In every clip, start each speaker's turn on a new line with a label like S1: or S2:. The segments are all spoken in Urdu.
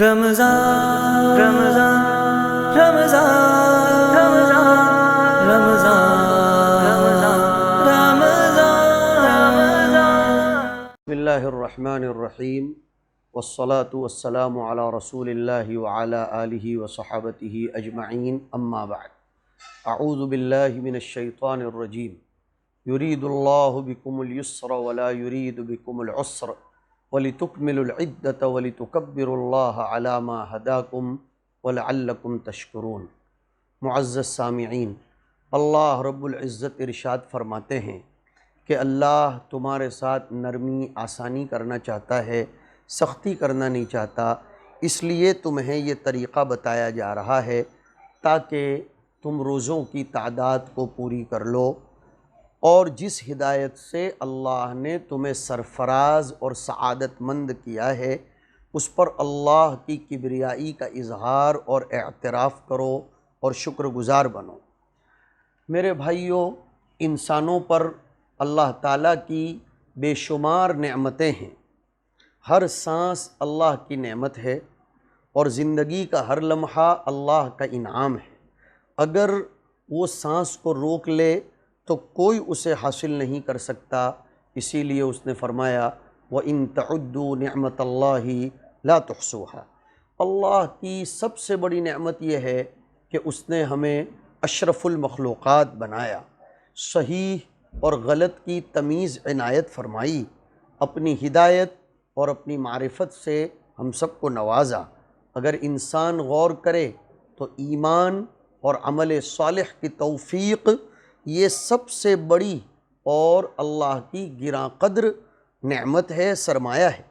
S1: رمضان رمضان رمضان رمضان رمضان رمضان
S2: بسم اللہ الرحمن الرحیم والصلاة والسلام علی رسول اللہ وعلی آلہ وصحابتہ اجمعین اما بعد اعوذ باللہ من الشیطان الرجیم یرید اللہ بکم اليسر ولا یرید بکم العسر وَلِتُكْمِلُوا الْعِدَّةَ وَلِتُكَبِّرُوا اللَّهَ عَلَى مَا هَدَاكُمْ وَلَعَلَّكُمْ تَشْكُرُونَ۔ معزز سامعین، اللہ رب العزت ارشاد فرماتے ہیں کہ اللہ تمہارے ساتھ نرمی آسانی کرنا چاہتا ہے، سختی کرنا نہیں چاہتا، اس لیے تمہیں یہ طریقہ بتایا جا رہا ہے تاکہ تم روزوں کی تعداد کو پوری کر لو، اور جس ہدایت سے اللہ نے تمہیں سرفراز اور سعادت مند کیا ہے اس پر اللہ کی کبریائی کا اظہار اور اعتراف کرو اور شکر گزار بنو۔ میرے بھائیوں، انسانوں پر اللہ تعالیٰ کی بے شمار نعمتیں ہیں، ہر سانس اللہ کی نعمت ہے اور زندگی کا ہر لمحہ اللہ کا انعام ہے۔ اگر وہ سانس کو روک لے تو کوئی اسے حاصل نہیں کر سکتا، اسی لیے اس نے فرمایا وَإِن تَعُدُّوا نِعْمَةَ اللَّهِ لَا تُحْصُوهَا۔ اللہ کی سب سے بڑی نعمت یہ ہے کہ اس نے ہمیں اشرف المخلوقات بنایا، صحیح اور غلط کی تمیز عنایت فرمائی، اپنی ہدایت اور اپنی معرفت سے ہم سب کو نوازا۔ اگر انسان غور کرے تو ایمان اور عمل صالح کی توفیق یہ سب سے بڑی اور اللہ کی گراں قدر نعمت ہے، سرمایہ ہے،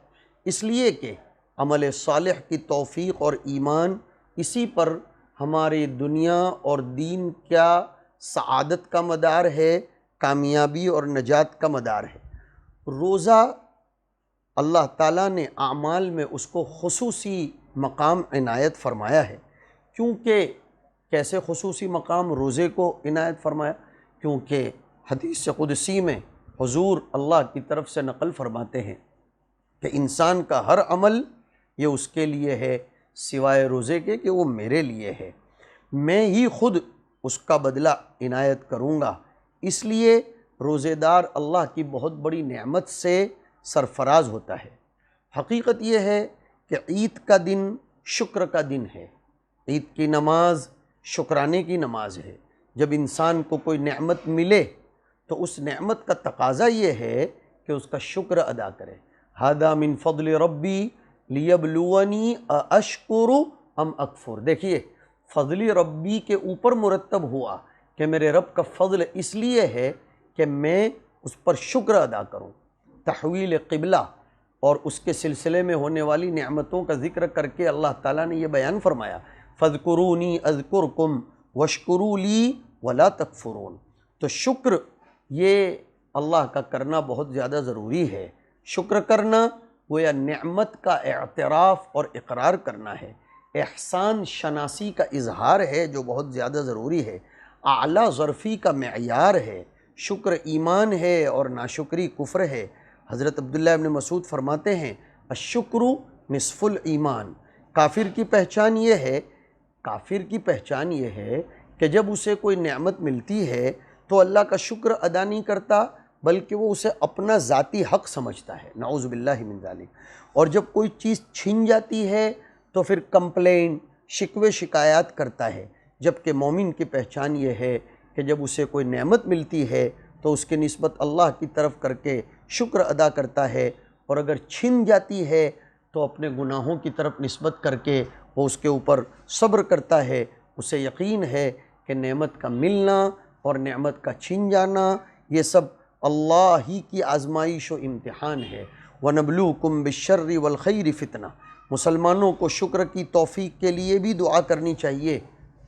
S2: اس لیے کہ عمل صالح کی توفیق اور ایمان اسی پر ہماری دنیا اور دین کیا سعادت کا مدار ہے، کامیابی اور نجات کا مدار ہے۔ روزہ اللہ تعالیٰ نے اعمال میں اس کو خصوصی مقام عنایت فرمایا ہے۔ کیونکہ کیسے خصوصی مقام روزے کو عنایت فرمایا؟ کیونکہ حدیث قدسی میں حضور اللہ کی طرف سے نقل فرماتے ہیں کہ انسان کا ہر عمل یہ اس کے لیے ہے سوائے روزے کے کہ وہ میرے لیے ہے، میں ہی خود اس کا بدلہ عنایت کروں گا۔ اس لیے روزے دار اللہ کی بہت بڑی نعمت سے سرفراز ہوتا ہے۔ حقیقت یہ ہے کہ عید کا دن شکر کا دن ہے، عید کی نماز شکرانے کی نماز ہے۔ جب انسان کو کوئی نعمت ملے تو اس نعمت کا تقاضا یہ ہے کہ اس کا شکر ادا کرے۔ ھذا من فضل ربی لیبلونی ااشکر ام اکفر۔ دیکھیے، فضل ربی کے اوپر مرتب ہوا کہ میرے رب کا فضل اس لیے ہے کہ میں اس پر شکر ادا کروں۔ تحویل قبلہ اور اس کے سلسلے میں ہونے والی نعمتوں کا ذکر کر کے اللہ تعالیٰ نے یہ بیان فرمایا فاذکرونی اذکرکم واشکروا لی ولا تکفرون۔ تو شکر یہ اللہ کا کرنا بہت زیادہ ضروری ہے۔ شکر کرنا گویا نعمت کا اعتراف اور اقرار کرنا ہے، احسان شناسی کا اظہار ہے جو بہت زیادہ ضروری ہے، اعلیٰ ظرفی کا معیار ہے۔ شکر ایمان ہے اور ناشکری کفر ہے۔ حضرت عبداللہ ابن مسعود فرماتے ہیں الشکر نصف الایمان۔ کافر کی پہچان یہ ہے کہ جب اسے کوئی نعمت ملتی ہے تو اللہ کا شکر ادا نہیں کرتا بلکہ وہ اسے اپنا ذاتی حق سمجھتا ہے، نعوذ باللہ من ذالک۔ اور جب کوئی چیز چھن جاتی ہے تو پھر کمپلین، شکوے شکایات کرتا ہے۔ جبکہ مومن کی پہچان یہ ہے کہ جب اسے کوئی نعمت ملتی ہے تو اس کی نسبت اللہ کی طرف کر کے شکر ادا کرتا ہے، اور اگر چھن جاتی ہے تو اپنے گناہوں کی طرف نسبت کر کے وہ اس کے اوپر صبر کرتا ہے۔ اسے یقین ہے کہ نعمت کا ملنا اور نعمت کا چھن جانا یہ سب اللہ ہی کی آزمائش و امتحان ہے۔ وَنَبْلُوكُمْ بِالشَّرِّ وَالْخَيْرِ فِتْنَةً۔ مسلمانوں کو شکر کی توفیق کے لیے بھی دعا کرنی چاہیے،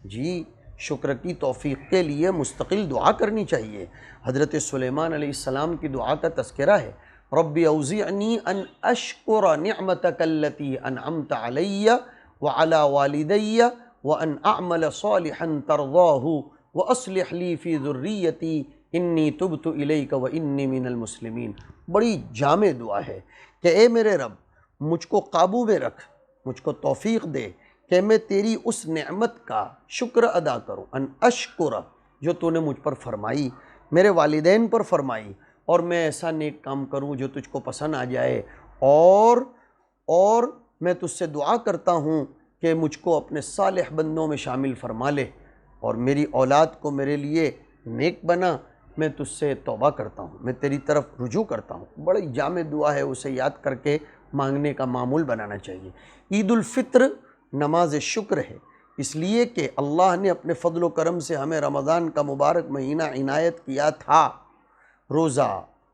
S2: جی، شکر کی توفیق کے لیے مستقل دعا کرنی چاہیے۔ حضرت سلیمان علیہ السلام کی دعا کا تذکرہ ہے رب اوزعنی ان اشکر نعمتک التی انعمت علی وعلی والدی وان اعمل صالحا ترضاہ واصلح لی فی ذریتی انی تبت الیک وانی من المسلمین۔ بڑی جامع دعا ہے کہ اے میرے رب، مجھ کو قابو میں رکھ، مجھ کو توفیق دے کہ میں تیری اس نعمت کا شکر ادا کروں، ان اشکر، جو تو نے مجھ پر فرمائی، میرے والدین پر فرمائی، اور میں ایسا نیک کام کروں جو تجھ کو پسند آ جائے، اور میں تجھ سے دعا کرتا ہوں کہ مجھ کو اپنے صالح بندوں میں شامل فرما لے، اور میری اولاد کو میرے لیے نیک بنا۔ میں تجھ سے توبہ کرتا ہوں، میں تیری طرف رجوع کرتا ہوں۔ بڑی جامع دعا ہے، اسے یاد کر کے مانگنے کا معمول بنانا چاہیے۔ عید الفطر نماز شکر ہے، اس لیے کہ اللہ نے اپنے فضل و کرم سے ہمیں رمضان کا مبارک مہینہ عنایت کیا تھا۔ روزہ،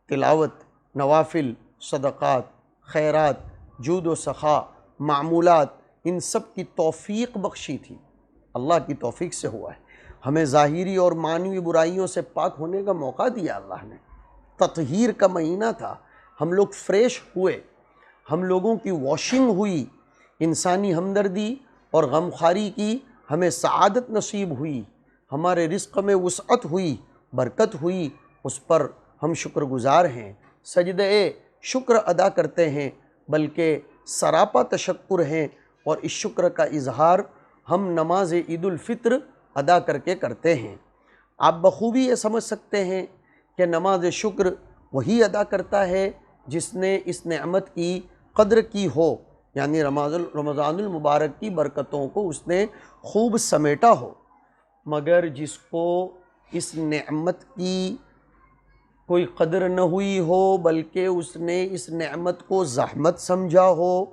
S2: تلاوت، نوافل، صدقات، خیرات، جود و سخا، معمولات، ان سب کی توفیق بخشی تھی، اللہ کی توفیق سے ہوا ہے۔ ہمیں ظاہری اور معنوی برائیوں سے پاک ہونے کا موقع دیا اللہ نے۔ تطہیر کا مہینہ تھا، ہم لوگ فریش ہوئے، ہم لوگوں کی واشنگ ہوئی، انسانی ہمدردی اور غمخواری کی ہمیں سعادت نصیب ہوئی، ہمارے رزق میں وسعت ہوئی، برکت ہوئی، اس پر ہم شکر گزار ہیں، سجدہ شکر ادا کرتے ہیں، بلکہ سراپا تشکر ہیں، اور اس شکر کا اظہار ہم نماز عید الفطر ادا کر کے کرتے ہیں۔ آپ بخوبی یہ سمجھ سکتے ہیں کہ نماز شکر وہی ادا کرتا ہے جس نے اس نعمت کی قدر کی ہو، یعنی رمضان المبارک کی برکتوں کو اس نے خوب سمیٹا ہو، مگر جس کو اس نعمت کی کوئی قدر نہ ہوئی ہو، بلکہ اس نے اس نعمت کو زحمت سمجھا ہو،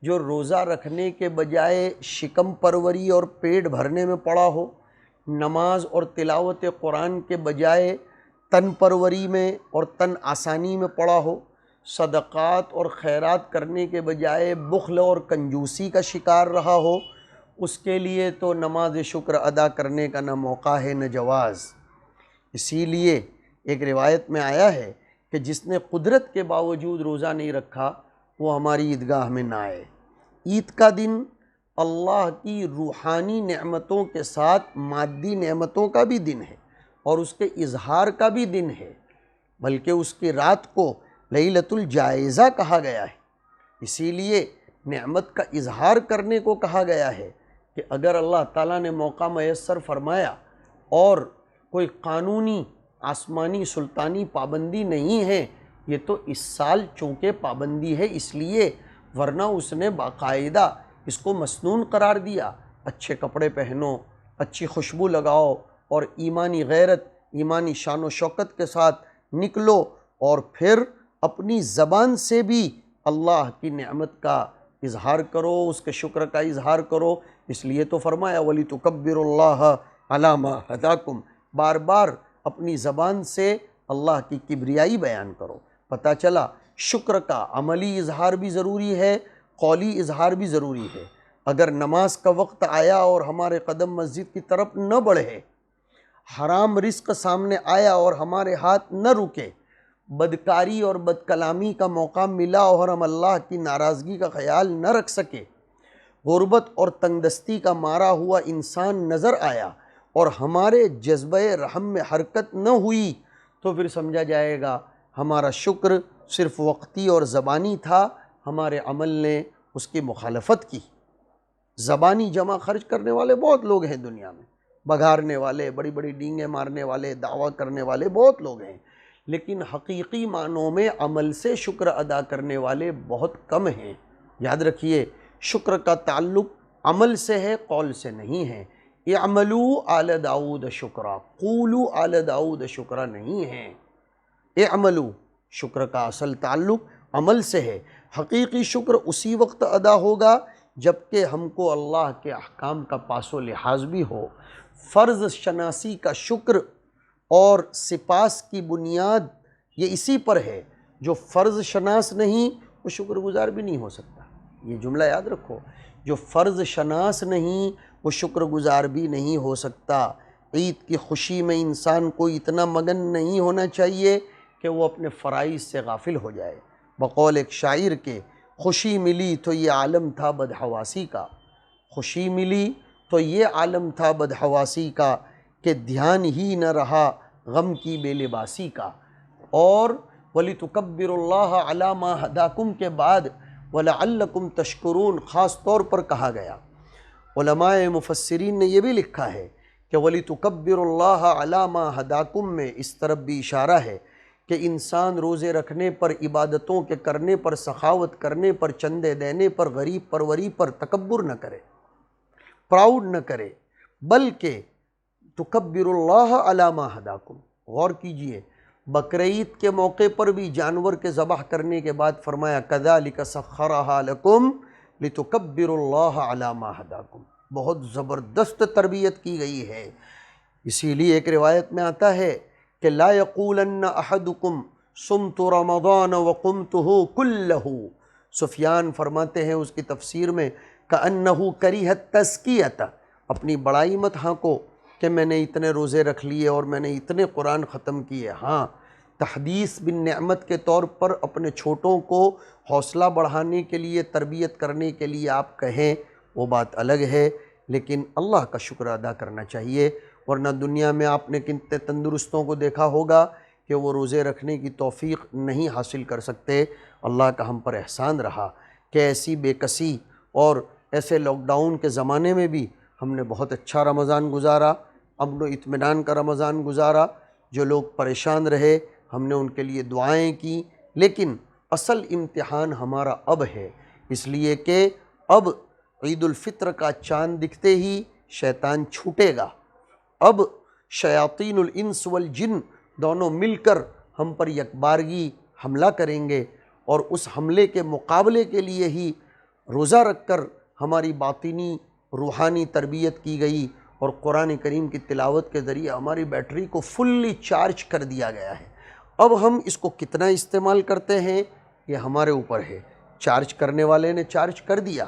S2: جو روزہ رکھنے کے بجائے شکم پروری اور پیٹ بھرنے میں پڑا ہو، نماز اور تلاوت قرآن کے بجائے تن پروری میں اور تن آسانی میں پڑا ہو، صدقات اور خیرات کرنے کے بجائے بخل اور کنجوسی کا شکار رہا ہو، اس کے لیے تو نماز شکر ادا کرنے کا نہ موقع ہے نہ جواز۔ اسی لیے ایک روایت میں آیا ہے کہ جس نے قدرت کے باوجود روزہ نہیں رکھا وہ ہماری عیدگاہ میں نہ آئے۔ عید کا دن اللہ کی روحانی نعمتوں کے ساتھ مادی نعمتوں کا بھی دن ہے، اور اس کے اظہار کا بھی دن ہے، بلکہ اس کی رات کو لیلۃ الجائزہ کہا گیا ہے۔ اسی لیے نعمت کا اظہار کرنے کو کہا گیا ہے کہ اگر اللہ تعالیٰ نے موقع میسر فرمایا اور کوئی قانونی آسمانی سلطانی پابندی نہیں ہے، یہ تو اس سال چونکہ پابندی ہے اس لیے، ورنہ اس نے باقاعدہ اس کو مسنون قرار دیا۔ اچھے کپڑے پہنو، اچھی خوشبو لگاؤ، اور ایمانی غیرت، ایمانی شان و شوکت کے ساتھ نکلو، اور پھر اپنی زبان سے بھی اللہ کی نعمت کا اظہار کرو، اس کے شکر کا اظہار کرو۔ اس لیے تو فرمایا وَلِتُكَبِّرُوا اللَّهَ عَلَى مَا هَدَاكُمْ، بار بار اپنی زبان سے اللہ کی کبریائی بیان کرو۔ پتہ چلا شکر کا عملی اظہار بھی ضروری ہے، قولی اظہار بھی ضروری ہے۔ اگر نماز کا وقت آیا اور ہمارے قدم مسجد کی طرف نہ بڑھے، حرام رزق سامنے آیا اور ہمارے ہاتھ نہ رکے، بدکاری اور بدکلامی کا موقع ملا اور ہم اللہ کی ناراضگی کا خیال نہ رکھ سکے، غربت اور تنگدستی کا مارا ہوا انسان نظر آیا اور ہمارے جذبہ رحم میں حرکت نہ ہوئی، تو پھر سمجھا جائے گا ہمارا شکر صرف وقتی اور زبانی تھا، ہمارے عمل نے اس کی مخالفت کی۔ زبانی جمع خرچ کرنے والے بہت لوگ ہیں دنیا میں، بگھارنے والے، بڑی بڑی ڈینگیں مارنے والے، دعویٰ کرنے والے بہت لوگ ہیں، لیکن حقیقی معنوں میں عمل سے شکر ادا کرنے والے بہت کم ہیں۔ یاد رکھیے، شکر کا تعلق عمل سے ہے، قول سے نہیں ہے۔ اعملوا آل داؤد شکرا، قولوا آل داؤد شکرا نہیں ہے۔ اعملوا، شکر کا اصل تعلق عمل سے ہے۔ حقیقی شکر اسی وقت ادا ہوگا جبکہ ہم کو اللہ کے احکام کا پاس و لحاظ بھی ہو۔ فرض شناسی کا شکر اور سپاس کی بنیاد یہ اسی پر ہے، جو فرض شناس نہیں وہ شکر گزار بھی نہیں ہو سکتا۔ یہ جملہ یاد رکھو، جو فرض شناس نہیں وہ شکر گزار بھی نہیں ہو سکتا۔ عید کی خوشی میں انسان کو اتنا مگن نہیں ہونا چاہیے کہ وہ اپنے فرائض سے غافل ہو جائے۔ بقول ایک شاعر کے، خوشی ملی تو یہ عالم تھا بدحواسی کا، خوشی ملی تو یہ عالم تھا بدحواسی کا، کہ دھیان ہی نہ رہا غم کی بے لباسی کا۔ اور وَلِتُكَبِّرُوا اللَّهَ عَلَى مَا هَدَاكُمْ کے بعد وَلَعَلَّكُمْ تَشْكُرُونَ خاص طور پر کہا گیا۔ علماء مفسرین نے یہ بھی لکھا ہے کہ وَلِتُكَبِّرُوا اللَّهَ عَلَى مَا هَدَاكُمْ میں اس طرف بھی اشارہ ہے کہ انسان روزے رکھنے پر، عبادتوں کے کرنے پر، سخاوت کرنے پر، چندے دینے پر، غریب پروری پر تکبر نہ کرے، پراؤڈ نہ کرے، بلکہ تُكَبِّرُوا اللَّهَ عَلَى مَا هَدَاكُمْ۔ غور کیجئے، بقرعید کے موقع پر بھی جانور کے ذبح کرنے کے بعد فرمایا كَذَلِكَ سَخَّرَهَا لَكُمْ لِتُكَبِّرُوا اللَّهَ عَلَى مَا هَدَاكُمْ۔ بہت زبردست تربیت کی گئی ہے۔ اسی لیے ایک روایت میں آتا ہے کہ لا يقولن احدكم صمت رمضان وقمته كله۔ سفیان فرماتے ہیں اس کی تفسیر میں كأنه كره التزکیۃ، اپنی بڑائی مت ہانکو کہ میں نے اتنے روزے رکھ لیے اور میں نے اتنے قرآن ختم کیے۔ ہاں، تحدیث بن نعمت کے طور پر اپنے چھوٹوں کو حوصلہ بڑھانے کے لیے، تربیت کرنے کے لیے آپ کہیں، وہ بات الگ ہے، لیکن اللہ کا شکر ادا کرنا چاہیے۔ ورنہ دنیا میں آپ نے کتنے تندرستوں کو دیکھا ہوگا کہ وہ روزے رکھنے کی توفیق نہیں حاصل کر سکتے۔ اللہ کا ہم پر احسان رہا کہ ایسی بے کسی اور ایسے لاک ڈاؤن کے زمانے میں بھی ہم نے بہت اچھا رمضان گزارا، امن و اطمینان کا رمضان گزارا۔ جو لوگ پریشان رہے ہم نے ان کے لیے دعائیں کی، لیکن اصل امتحان ہمارا اب ہے، اس لیے کہ اب عید الفطر کا چاند دکھتے ہی شیطان چھوٹے گا۔ اب شیاطین الانس والجن دونوں مل کر ہم پر یکبارگی حملہ کریں گے، اور اس حملے کے مقابلے کے لیے ہی روزہ رکھ کر ہماری باطنی روحانی تربیت کی گئی، اور قرآن کریم کی تلاوت کے ذریعے ہماری بیٹری کو فلی چارج کر دیا گیا ہے۔ اب ہم اس کو کتنا استعمال کرتے ہیں یہ ہمارے اوپر ہے۔ چارج کرنے والے نے چارج کر دیا،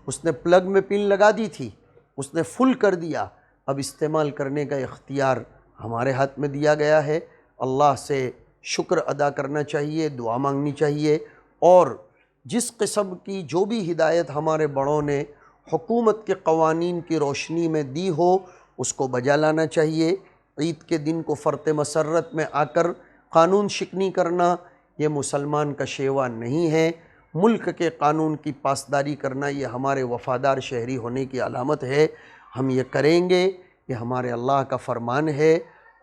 S2: اس نے پلگ میں پن لگا دی تھی، اس نے فل کر دیا، اب استعمال کرنے کا اختیار ہمارے ہاتھ میں دیا گیا ہے۔ اللہ سے شکر ادا کرنا چاہیے، دعا مانگنی چاہیے، اور جس قسم کی جو بھی ہدایت ہمارے بڑوں نے حکومت کے قوانین کی روشنی میں دی ہو اس کو بجا لانا چاہیے۔ عید کے دن کو فرط مسرت میں آ کر قانون شکنی کرنا یہ مسلمان کا شیوا نہیں ہے۔ ملک کے قانون کی پاسداری کرنا یہ ہمارے وفادار شہری ہونے کی علامت ہے۔ ہم یہ کریں گے، یہ ہمارے اللہ کا فرمان ہے،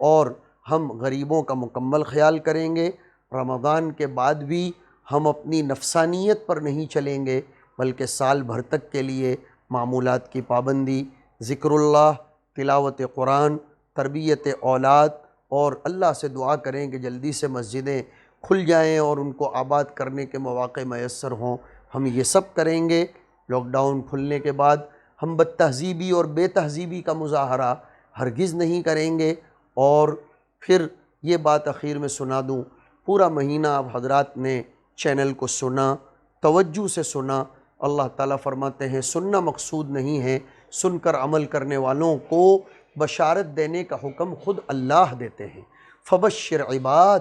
S2: اور ہم غریبوں کا مکمل خیال کریں گے۔ رمضان کے بعد بھی ہم اپنی نفسانیت پر نہیں چلیں گے، بلکہ سال بھر تک کے لیے معمولات کی پابندی، ذکر اللہ، تلاوت قرآن، تربیت اولاد، اور اللہ سے دعا کریں کہ جلدی سے مسجدیں کھل جائیں اور ان کو آباد کرنے کے مواقع میسر ہوں۔ ہم یہ سب کریں گے۔ لاک ڈاؤن کھلنے کے بعد ہم بد تہذیبی اور بے تہذیبی کا مظاہرہ ہرگز نہیں کریں گے۔ اور پھر یہ بات اخیر میں سنا دوں، پورا مہینہ آپ حضرات نے چینل کو سنا، توجہ سے سنا۔ اللہ تعالیٰ فرماتے ہیں سننا مقصود نہیں ہے، سن کر عمل کرنے والوں کو بشارت دینے کا حکم خود اللہ دیتے ہیں۔ فبشر عباد،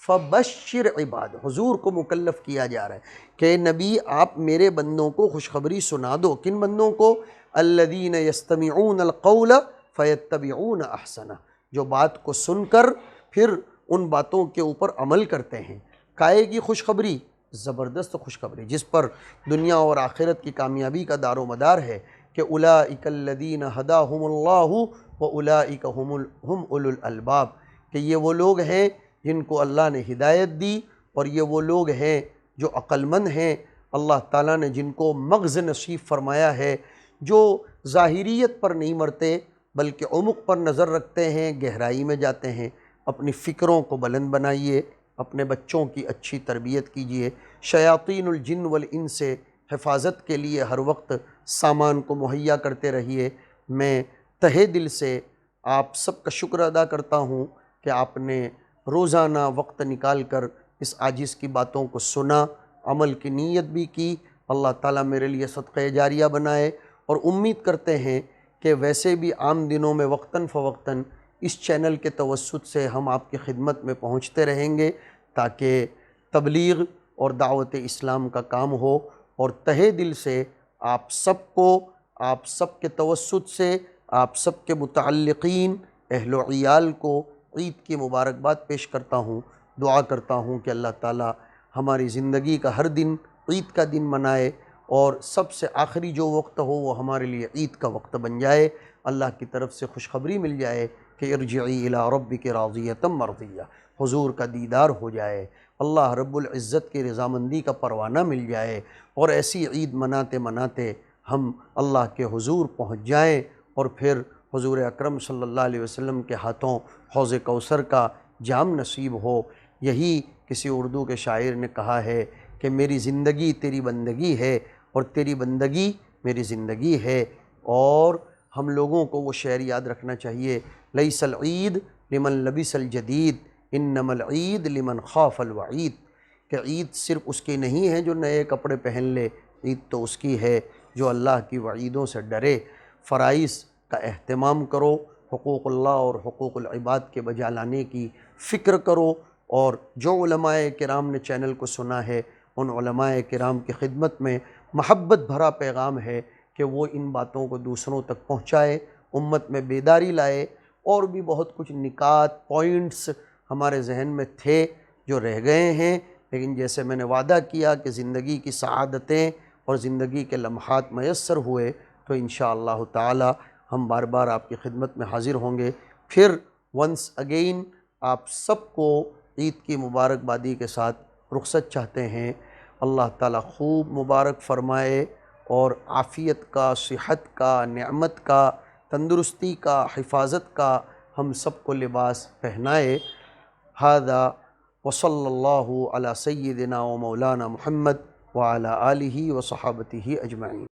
S2: فبشر عباد، حضور کو مکلف کیا جا رہا ہے کہ نبی آپ میرے بندوں کو خوشخبری سنا دو۔ کن بندوں کو؟ الذین یستمعون القول فیتبعون احسنہ، جو بات کو سن کر پھر ان باتوں کے اوپر عمل کرتے ہیں۔ کائے کی خوشخبری؟ زبردست خوشخبری جس پر دنیا اور آخرت کی کامیابی کا دار و مدار ہے کہ اولئک الذین ہداہم اللہ واولئک ہم اولو الالباب، کہ یہ وہ لوگ ہیں جن کو اللہ نے ہدایت دی، اور یہ وہ لوگ ہیں جو عقل مند ہیں۔ اللہ تعالیٰ نے جن کو مغز نصیب فرمایا ہے، جو ظاہریت پر نہیں مرتے بلکہ عمق پر نظر رکھتے ہیں، گہرائی میں جاتے ہیں۔ اپنی فکروں کو بلند بنائیے، اپنے بچوں کی اچھی تربیت کیجیے، شیاطین الجن والانس سے حفاظت کے لیے ہر وقت سامان کو مہیا کرتے رہیے۔ میں تہہ دل سے آپ سب کا شکر ادا کرتا ہوں کہ آپ نے روزانہ وقت نکال کر اس عاجز کی باتوں کو سنا، عمل کی نیت بھی کی۔ اللہ تعالیٰ میرے لیے صدقہ جاریہ بنائے، اور امید کرتے ہیں کہ ویسے بھی عام دنوں میں وقتاً فوقتاً اس چینل کے توسط سے ہم آپ کی خدمت میں پہنچتے رہیں گے، تاکہ تبلیغ اور دعوت اسلام کا کام ہو، اور تہہ دل سے آپ سب کو، آپ سب کے توسط سے، آپ سب کے متعلقین اہل و عیال کو عید کی مبارکباد پیش کرتا ہوں۔ دعا کرتا ہوں کہ اللہ تعالیٰ ہماری زندگی کا ہر دن عید کا دن منائے، اور سب سے آخری جو وقت ہو وہ ہمارے لیے عید کا وقت بن جائے، اللہ کی طرف سے خوشخبری مل جائے کہ ارجعی الی ربک راضیۃ مرضیہ، حضور کا دیدار ہو جائے، اللہ رب العزت کی رضامندی کا پروانہ مل جائے، اور ایسی عید مناتے مناتے ہم اللہ کے حضور پہنچ جائیں، اور پھر حضور اکرم صلی اللہ علیہ وسلم کے ہاتھوں حوض کوثر کا جام نصیب ہو۔ یہی کسی اردو کے شاعر نے کہا ہے کہ میری زندگی تیری بندگی ہے اور تیری بندگی میری زندگی ہے، اور ہم لوگوں کو وہ شعر یاد رکھنا چاہیے، لیس العید لمن لبس الجدید انما العید لمن خاف الوعید، کہ عید صرف اس کی نہیں ہے جو نئے کپڑے پہن لے، عید تو اس کی ہے جو اللہ کی وعیدوں سے ڈرے۔ فرائض کا اہتمام کرو، حقوق اللہ اور حقوق العباد کے بجا لانے کی فکر کرو، اور جو علماء کرام نے چینل کو سنا ہے ان علماء کرام کی خدمت میں محبت بھرا پیغام ہے کہ وہ ان باتوں کو دوسروں تک پہنچائے، امت میں بیداری لائے، اور بھی بہت کچھ نکات پوائنٹس ہمارے ذہن میں تھے جو رہ گئے ہیں، لیکن جیسے میں نے وعدہ کیا کہ زندگی کی سعادتیں اور زندگی کے لمحات میسر ہوئے تو انشاءاللہ تعالی ہم بار بار آپ کی خدمت میں حاضر ہوں گے۔ پھر ونس اگین آپ سب کو عید کی مبارکبادی کے ساتھ رخصت چاہتے ہیں، اللہ تعالیٰ خوب مبارک فرمائے، اور عافیت کا، صحت کا، نعمت کا، تندرستی کا، حفاظت کا ہم سب کو لباس پہنائے۔ ھذا وصلی اللہ علی سیدنا و مولانا محمد وعلی آلہ و صحابتہ اجمعین۔